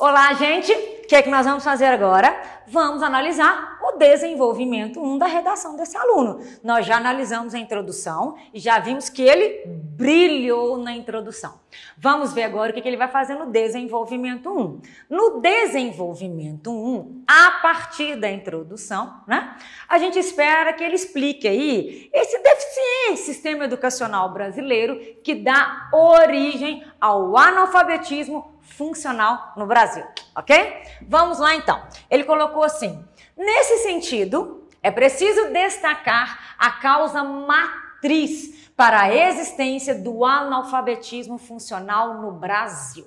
Olá, gente! O que é que nós vamos fazer agora? Vamos analisar o desenvolvimento 1 da redação desse aluno. Nós já analisamos a introdução e já vimos que ele brilhou na introdução. Vamos ver agora o que ele vai fazer no desenvolvimento 1. No desenvolvimento 1, a partir da introdução, né, a gente espera que ele explique aí esse deficiente sistema educacional brasileiro que dá origem ao analfabetismo funcional no Brasil, ok? Vamos lá então. Ele colocou assim: nesse sentido, é preciso destacar a causa matriz para a existência do analfabetismo funcional no Brasil.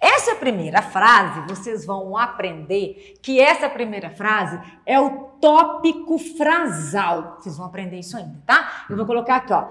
Essa primeira frase, vocês vão aprender que essa primeira frase é o tópico frasal. Vocês vão aprender isso ainda, tá? Eu vou colocar aqui, ó,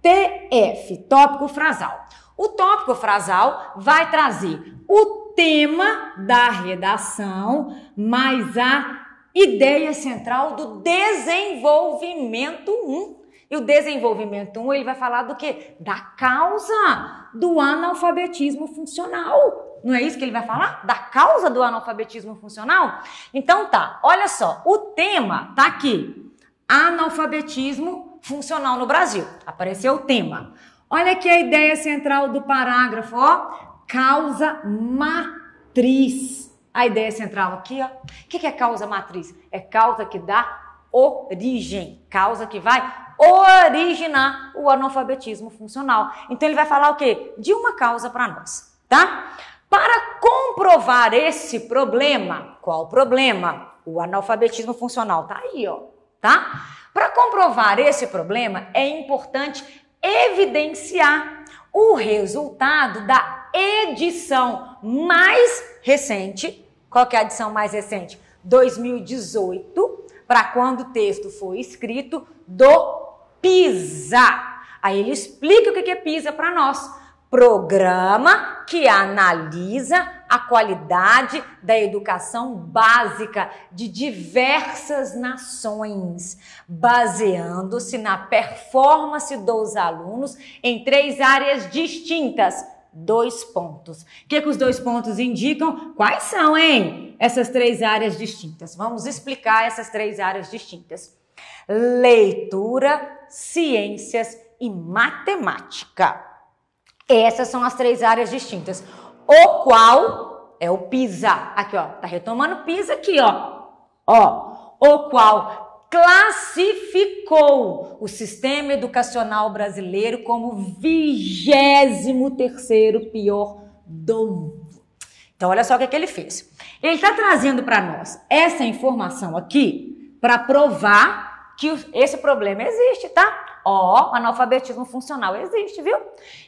TF, tópico frasal. O tópico frasal vai trazer o tema da redação, mais a ideia central do desenvolvimento 1. E o desenvolvimento 1, ele vai falar do quê? Da causa do analfabetismo funcional. Não é isso que ele vai falar? Da causa do analfabetismo funcional? Então tá, olha só, o tema tá aqui. Analfabetismo funcional no Brasil. Apareceu o tema. Olha aqui a ideia central do parágrafo, ó. Causa matriz. A ideia central aqui, ó. O que é causa matriz? É causa que dá origem. Causa que vai originar o analfabetismo funcional. Então ele vai falar o quê? De uma causa para nós, tá? Para comprovar esse problema, qual problema? O analfabetismo funcional tá aí, ó, tá? Para comprovar esse problema é importante evidenciar o resultado da edição mais recente. Qual que é a edição mais recente? 2018, para quando o texto foi escrito, do PISA. Aí ele explica o que é PISA para nós. Programa que analisa a qualidade da educação básica de diversas nações, baseando-se na performance dos alunos em 3 áreas distintas. 2 pontos. O que os 2 pontos indicam? Quais são, hein? Essas 3 áreas distintas. Vamos explicar essas 3 áreas distintas. Leitura, ciências e matemática. Essas são as 3 áreas distintas. O qual é o PISA. Aqui, ó. Tá retomando PISA aqui, ó. Ó. O qual classificou o sistema educacional brasileiro como 23º pior do mundo. Então, olha só o que ele fez. Ele está trazendo para nós essa informação aqui para provar que esse problema existe, tá? Ó, analfabetismo funcional existe, viu?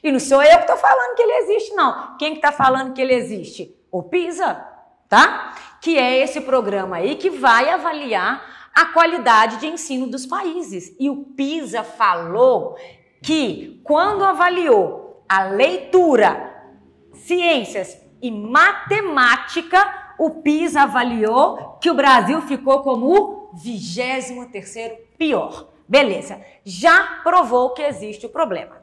E não sou eu que tô falando que ele existe, não. Quem que tá falando que ele existe? O PISA, tá? Que é esse programa aí que vai avaliar a qualidade de ensino dos países. E o PISA falou que quando avaliou a leitura, ciências e matemática, o PISA avaliou que o Brasil ficou como o 23º pior. Beleza, já provou que existe o problema. O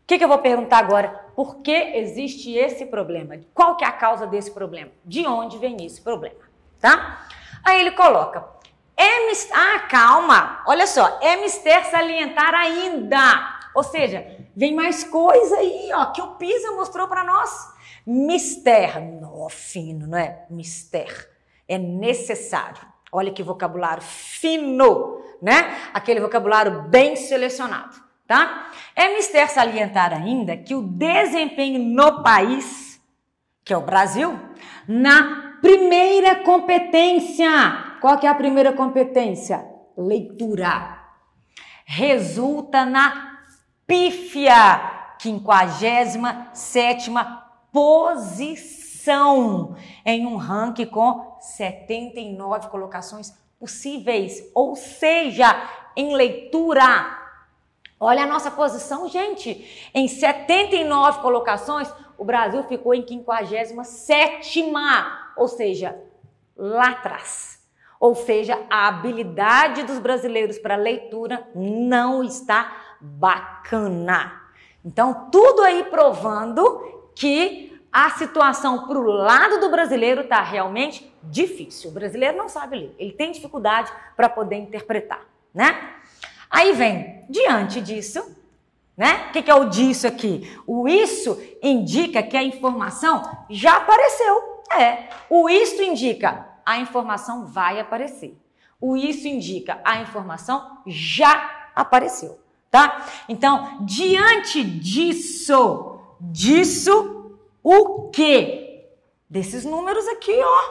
que eu vou perguntar agora? Por que existe esse problema? Qual que é a causa desse problema? De onde vem esse problema? Tá? Aí ele coloca, calma, olha só, é mister salientar ainda. Ou seja, vem mais coisa aí, ó, que o PISA mostrou para nós. Mister, não, fino, não é? Mister, é necessário. Olha que vocabulário fino, né? Aquele vocabulário bem selecionado, tá? É mister salientar ainda que o desempenho no país, que é o Brasil, na primeira competência. Qual que é a primeira competência? Leitura. Resulta na pífia 57ª posição em um ranking com 79 colocações possíveis, ou seja, em leitura. Olha a nossa posição, gente. Em 79 colocações, o Brasil ficou em 57ª, ou seja, lá atrás. Ou seja, a habilidade dos brasileiros para leitura não está bacana. Então, tudo aí provando que a situação para o lado do brasileiro está realmente difícil. O brasileiro não sabe ler, ele tem dificuldade para poder interpretar, né? Aí vem, diante disso, né? O que é o disso aqui? O isso indica que a informação já apareceu. O isto indica a informação vai aparecer. O isso indica a informação já apareceu, tá? Então, diante disso, o quê? Desses números aqui, ó,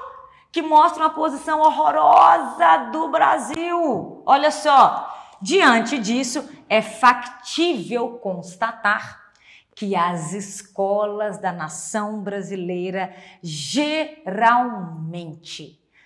que mostram a posição horrorosa do Brasil. Olha só, diante disso, é factível constatar que as escolas da nação brasileira geralmente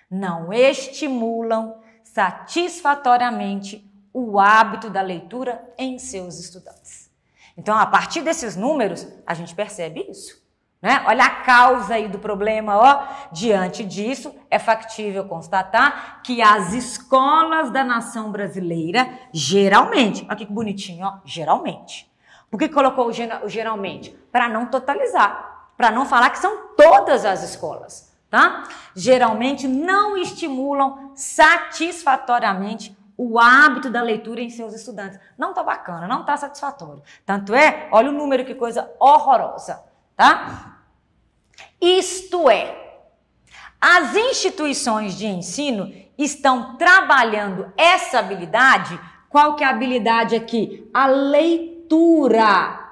não estimulam satisfatoriamente o hábito da leitura em seus estudantes. Então, a partir desses números, a gente percebe isso, né? Olha a causa aí do problema, ó. Diante disso, é factível constatar que as escolas da nação brasileira, geralmente, olha que bonitinho, ó, geralmente. Por que colocou o geralmente? Para não totalizar, para não falar que são todas as escolas, tá? Geralmente não estimulam satisfatoriamente o hábito da leitura em seus estudantes. Não tá bacana, não tá satisfatório. Tanto é, olha o número, que coisa horrorosa, tá? Isto é, as instituições de ensino estão trabalhando essa habilidade. Qual que é a habilidade aqui? A leitura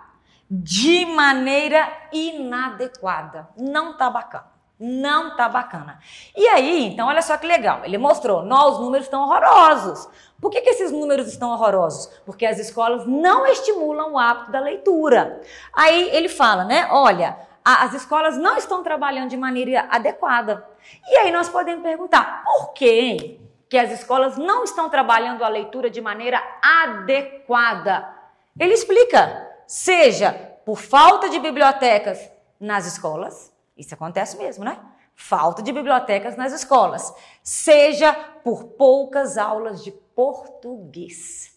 de maneira inadequada. Não tá bacana. Não tá bacana. E aí, então, olha só que legal. Ele mostrou, os números estão horrorosos. Por que esses números estão horrorosos? Porque as escolas não estimulam o hábito da leitura. Aí ele fala, né? Olha, as escolas não estão trabalhando de maneira adequada. E aí nós podemos perguntar, por quê que as escolas não estão trabalhando a leitura de maneira adequada? Ele explica, seja por falta de bibliotecas nas escolas, isso acontece mesmo, né? Falta de bibliotecas nas escolas, seja por poucas aulas de português.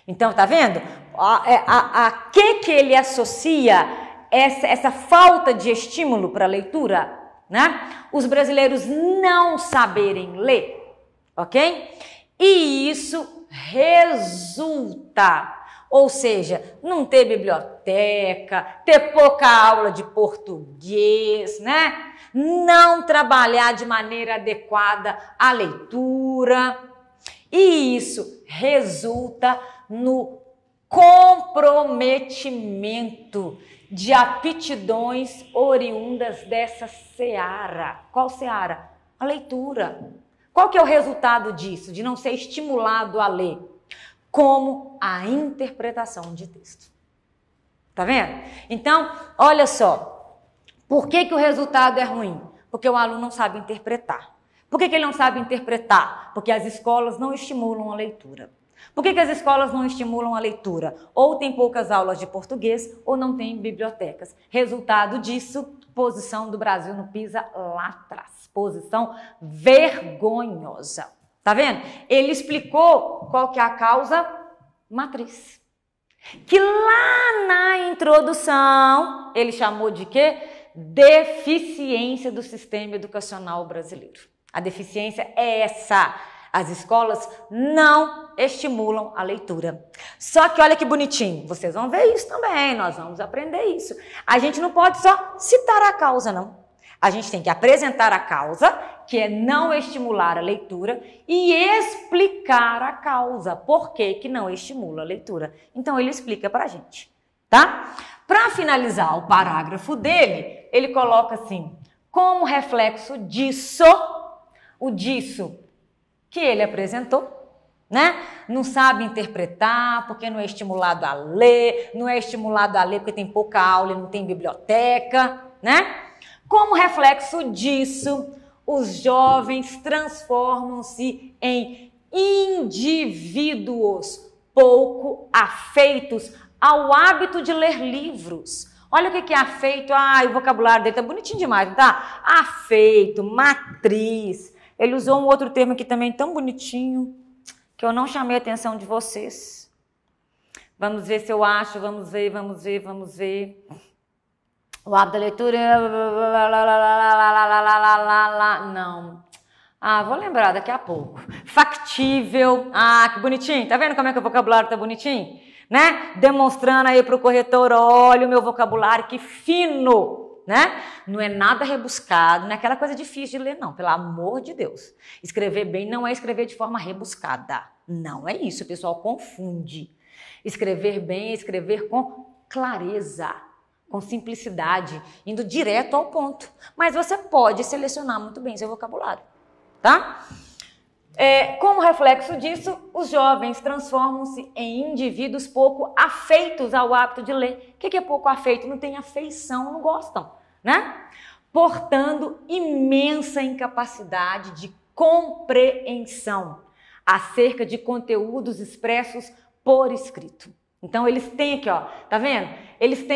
Então, tá vendo? A que ele associa essa falta de estímulo para a leitura, né? Os brasileiros não saberem ler, ok? E isso resulta, ou seja, não ter biblioteca, ter pouca aula de português, né? Não trabalhar de maneira adequada a leitura. E isso resulta no comprometimento de aptidões oriundas dessa seara. Qual seara? A leitura. Qual que é o resultado disso, de não ser estimulado a ler? Como a interpretação de texto. Tá vendo? Então, olha só. Por que o resultado é ruim? Porque o aluno não sabe interpretar. Por que ele não sabe interpretar? Porque as escolas não estimulam a leitura. Por que as escolas não estimulam a leitura? Ou tem poucas aulas de português, ou não tem bibliotecas. Resultado disso, posição do Brasil no PISA lá atrás. Posição vergonhosa. Tá vendo? Ele explicou qual que é a causa matriz. Que lá na introdução, ele chamou de quê? Deficiência do sistema educacional brasileiro. A deficiência é essa. As escolas não estimulam a leitura. Só que olha que bonitinho, vocês vão ver isso também, nós vamos aprender isso. A gente não pode só citar a causa, não. A gente tem que apresentar a causa, que é não estimular a leitura, e explicar a causa, por que não estimula a leitura. Então ele explica pra gente, tá? Para finalizar o parágrafo dele, ele coloca assim, como reflexo disso, o disso que ele apresentou, né? Não sabe interpretar, porque não é estimulado a ler, não é estimulado a ler porque tem pouca aula e não tem biblioteca, né? Como reflexo disso, os jovens transformam-se em indivíduos pouco afeitos ao hábito de ler livros. Olha o que é afeito. O vocabulário dele tá bonitinho demais, tá? Afeito, matriz. Ele usou um outro termo aqui também tão bonitinho, que eu não chamei a atenção de vocês. Vamos ver se eu acho, vamos ver. O hábito da leitura... Não. Ah, vou lembrar daqui a pouco. Factível. Ah, que bonitinho. Tá vendo como é que o vocabulário tá bonitinho? Né? Demonstrando aí pro corretor, olha o meu vocabulário, que fino, né? Não é nada rebuscado, não é aquela coisa difícil de ler, não. Pelo amor de Deus. Escrever bem não é escrever de forma rebuscada. Não é isso, o pessoal confunde. Escrever bem é escrever com clareza, com simplicidade, indo direto ao ponto. Mas você pode selecionar muito bem seu vocabulário, tá? Como reflexo disso, os jovens transformam-se em indivíduos pouco afeitos ao hábito de ler. O que é pouco afeito? Não tem afeição, não gostam, né? Portando imensa incapacidade de compreensão acerca de conteúdos expressos por escrito. Então, eles têm aqui, ó, tá vendo? Eles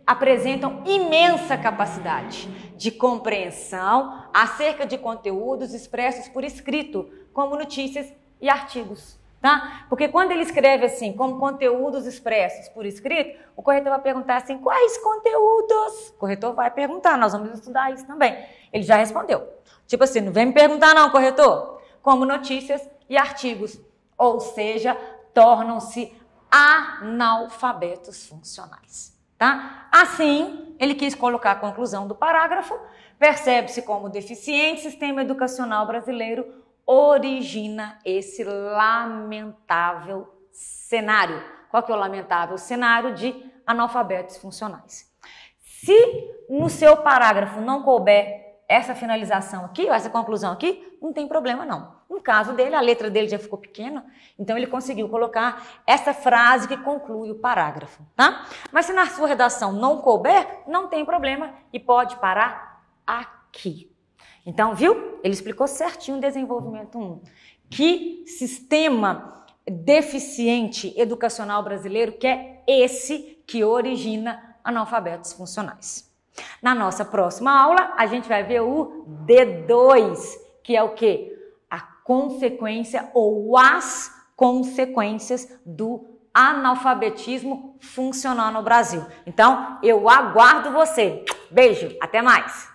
apresentam imensa capacidade de compreensão acerca de conteúdos expressos por escrito, como notícias e artigos, tá? Porque quando ele escreve assim, como conteúdos expressos por escrito, o corretor vai perguntar assim, quais conteúdos? O corretor vai perguntar, nós vamos estudar isso também. Ele já respondeu. Tipo assim, não vem me perguntar não, corretor. Como notícias e artigos, ou seja, tornam-se analfabetos funcionais. Tá? Assim, ele quis colocar a conclusão do parágrafo, percebe-se como deficiente sistema educacional brasileiro origina esse lamentável cenário. Qual que é o lamentável cenário de analfabetos funcionais? Se no seu parágrafo não couber essa finalização aqui, ou essa conclusão aqui, não tem problema não. No caso dele, a letra dele já ficou pequena, então ele conseguiu colocar essa frase que conclui o parágrafo, tá? Mas se na sua redação não couber, não tem problema e pode parar aqui. Então, viu? Ele explicou certinho o desenvolvimento 1. Que sistema deficiente educacional brasileiro que é esse que origina analfabetos funcionais? Na nossa próxima aula, a gente vai ver o D2, que é o quê? A consequência ou as consequências do analfabetismo funcional no Brasil. Então, eu aguardo você. Beijo, até mais!